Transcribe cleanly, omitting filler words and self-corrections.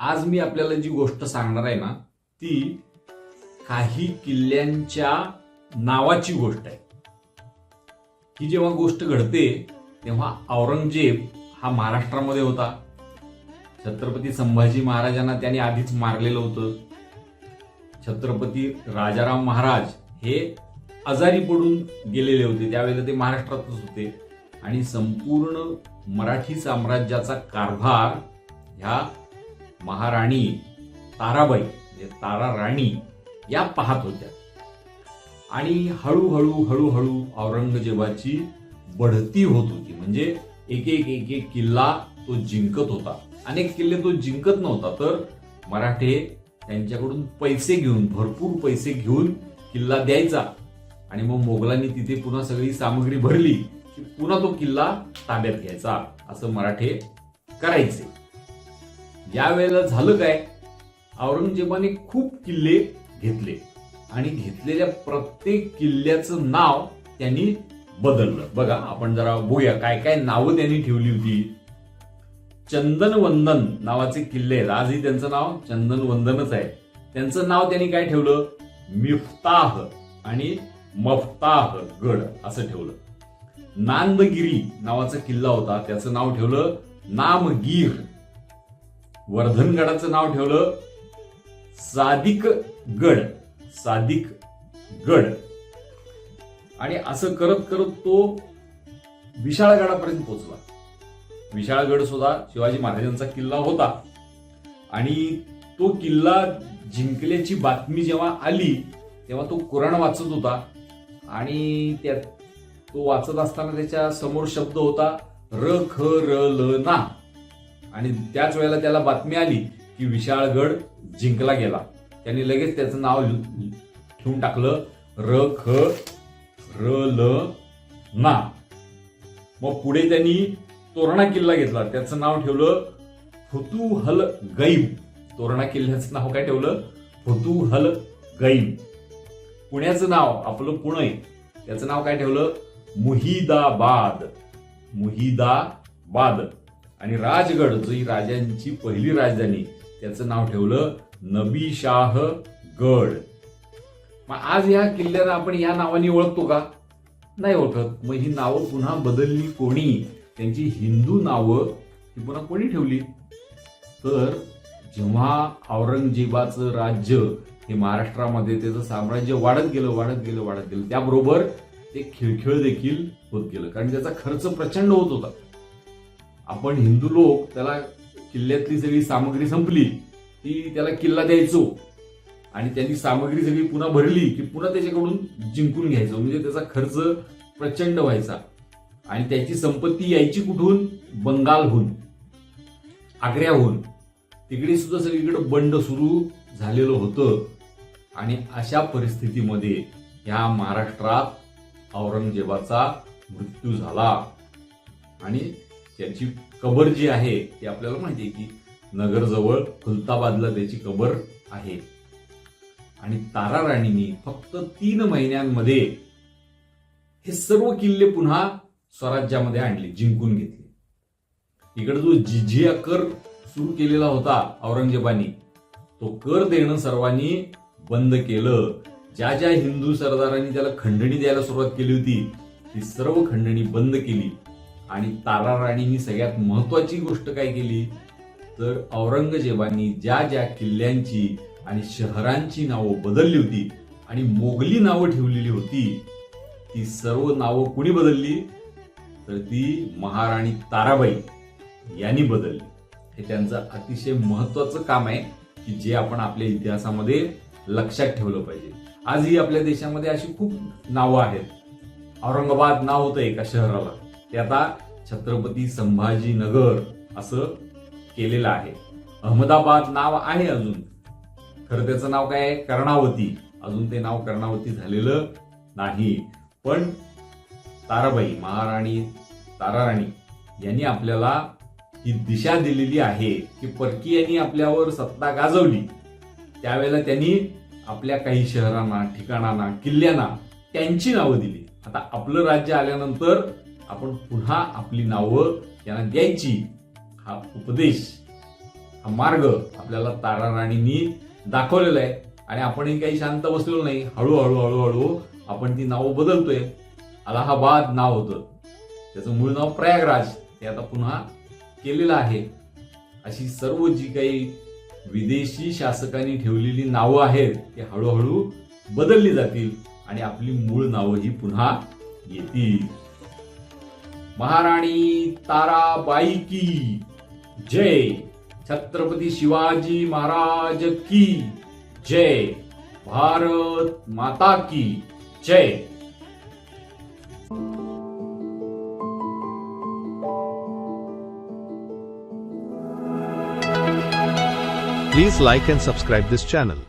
आज मी आपल्याला जी गोष्ट सांगणार आहे ना, ती काही किल्ल्यांच्या नावाची गोष्ट आहे. ही जेव्हा गोष्ट घडते तेव्हा औरंगजेब हा महाराष्ट्रामध्ये होता. छत्रपती संभाजी महाराजांना त्यांनी आधीच मारलेलं होतं. छत्रपती राजाराम महाराज हे आजारी पडून गेलेले होते, त्यावेळेला ते महाराष्ट्रातच होते आणि संपूर्ण मराठी साम्राज्याचा कारभार ह्या महाराणी ताराबाई तारा राणी या पाहत होत्या. आणि हळूहळू औरंगजेबाची बढती होत होती. म्हणजे एक एक किल्ला तो जिंकत होता. अनेक किल्ले तो जिंकत नव्हता, तर मराठे त्यांच्याकडून पैसे घेऊन, भरपूर पैसे घेऊन किल्ला द्यायचा आणि मग मोगलांनी तिथे पुन्हा सगळी सामग्री भरली की पुन्हा तो किल्ला ताब्यात घ्यायचा. असं मराठे करायचे. या वेळेला झालं काय, औरंगजेबाने खूप किल्ले घेतले आणि घेतलेल्या प्रत्येक किल्ल्याचं नाव त्यांनी बदललं. बघा, आपण जरा बघूया काय काय नावं त्यांनी ठेवली होती. चंदनवंदन नावाचे किल्ले आहेत. आजही त्यांचं नाव चंदनवंदनच आहे. त्यांचं नाव त्यांनी काय ठेवलं, मिफ्ताह आणि मफ्ताह गड असं ठेवलं. नांदगिरी नावाचा किल्ला होता, त्याचं नाव ठेवलं नामगीर. वर्धनगडाचं नाव ठेवलं सादिक गड. आणि असं करत करत तो विशाळगडापर्यंत पोहोचला. विशाळगड सुद्धा शिवाजी महाराजांचा किल्ला होता आणि तो किल्ला जिंकल्याची बातमी जेव्हा आली तेव्हा तो कुराण वाचत होता आणि त्यात तो वाचत असताना त्याच्या समोर शब्द होता र ख र ल ना. आणि त्याच वेळेला त्याला बातमी आली की विशाळगड जिंकला गेला. त्यांनी लगेच त्याचं नाव ठेवून टाकलं र ख र ल ना. मग पुढे त्यांनी तोरणा किल्ला घेतला, त्याचं नाव ठेवलं फुतुहल गैब. तोरणा किल्ल्याचं नाव काय ठेवलं, फुतुहल गैब. पुण्याचं नाव, आपलं पुणे, त्याचं नाव काय ठेवलं, मुहिदाबाद. आणि राजगड, जी राजांची पहिली राजधानी, त्याचं नाव ठेवलं नबीशाह गड. मग आज या किल्ल्याला आपण या नावाने ओळखतो का, नाही ओळखत. मग ही नावं पुन्हा बदलली कोणी, त्यांची हिंदू नावं ही पुन्हा कोणी ठेवली. तर जेव्हा औरंगजेबाचं राज्य हे महाराष्ट्रामध्ये, त्याचं साम्राज्य वाढत गेलं, त्याबरोबर ते खिळखिळ देखील होत गेलं, कारण त्याचा खर्च प्रचंड होत होता. आपण हिंदू लोक त्याला किल्ल्यातली सगळी सामग्री संपली की त्याला किल्ला द्यायचो आणि त्यांनी सामग्री सगळी पुन्हा भरली की पुन्हा त्याच्याकडून जिंकून घ्यायचो. म्हणजे त्याचा खर्च प्रचंड व्हायचा आणि त्याची संपत्ती यायची कुठून, बंगालहून, आग्र्याहून. तिकडे सुद्धा सगळीकडे बंड सुरू झालेलं होतं. आणि अशा परिस्थितीमध्ये या महाराष्ट्रात औरंगजेबाचा मृत्यू झाला आणि त्याची कबर जी आहे ती आपल्याला माहिती आहे की नगरजवळ खुलताबादला त्याची कबर आहे. आणि तारा राणींनी फक्त 3 महिन्यांमध्ये हे सर्व किल्ले पुन्हा स्वराज्यामध्ये आणले, जिंकून घेतले. इकडे जो जिझिया कर सुरू केलेला होता औरंगजेबाने, तो कर देणं सर्वांनी बंद केलं. ज्या ज्या हिंदू सरदारांनी त्याला खंडणी द्यायला सुरुवात केली होती ती सर्व खंडणी बंद केली. आणि तारा राणींनी सगळ्यात महत्वाची गोष्ट काय केली, तर औरंगजेबानी ज्या ज्या किल्ल्यांची आणि शहरांची नावं बदलली होती आणि मोगली नावं ठेवलेली होती, ती सर्व नावं कुणी बदलली, तर ती महाराणी ताराबाई यांनी बदलली. हे त्यांचं अतिशय महत्वाचं काम आहे की जे आपण आपल्या इतिहासामध्ये लक्षात ठेवलं पाहिजे. आजही आपल्या देशामध्ये अशी खूप नावं आहेत. औरंगाबाद नाव होतं एका शहराला, ते आता छत्रपती संभाजीनगर असं केलेलं आहे. अहमदाबाद नाव आहे अजून, खरं त्याचं नाव काय आहे, कर्णावती. अजून ते नाव कर्णावती झालेलं नाही. पण ताराबाई, महाराणी तारा राणी यांनी आपल्याला ही दिशा दिलेली आहे की परकीयांनी आपल्यावर सत्ता गाजवली त्यावेळेला त्यांनी आपल्या काही शहरांना, ठिकाणांना, किल्ल्यांना त्यांची नावं दिली. आता आपलं राज्य आल्यानंतर आपण पुन्हा आपली नावं त्यांना द्यायची. हा हा मार्ग आपल्याला तारा राणींनी दाखवलेला आहे आणि आपणही काही शांत बसलेलो नाही. हळूहळू हळूहळू आपण ती नावं बदलतोय. अलाहाबाद नाव होतं, त्याचं मूळ नाव प्रयागराज, ते आता पुन्हा केलेलं आहे. अशी सर्व जी काही विदेशी शासकांनी ठेवलेली नावं आहेत ती हळूहळू बदलली जातील आणि आपली मूळ नावं ही पुन्हा येतील. महाराणी ताराबाई की जय. छत्रपती शिवाजी महाराज की जय. भारत माता की जय. Please like and subscribe this channel.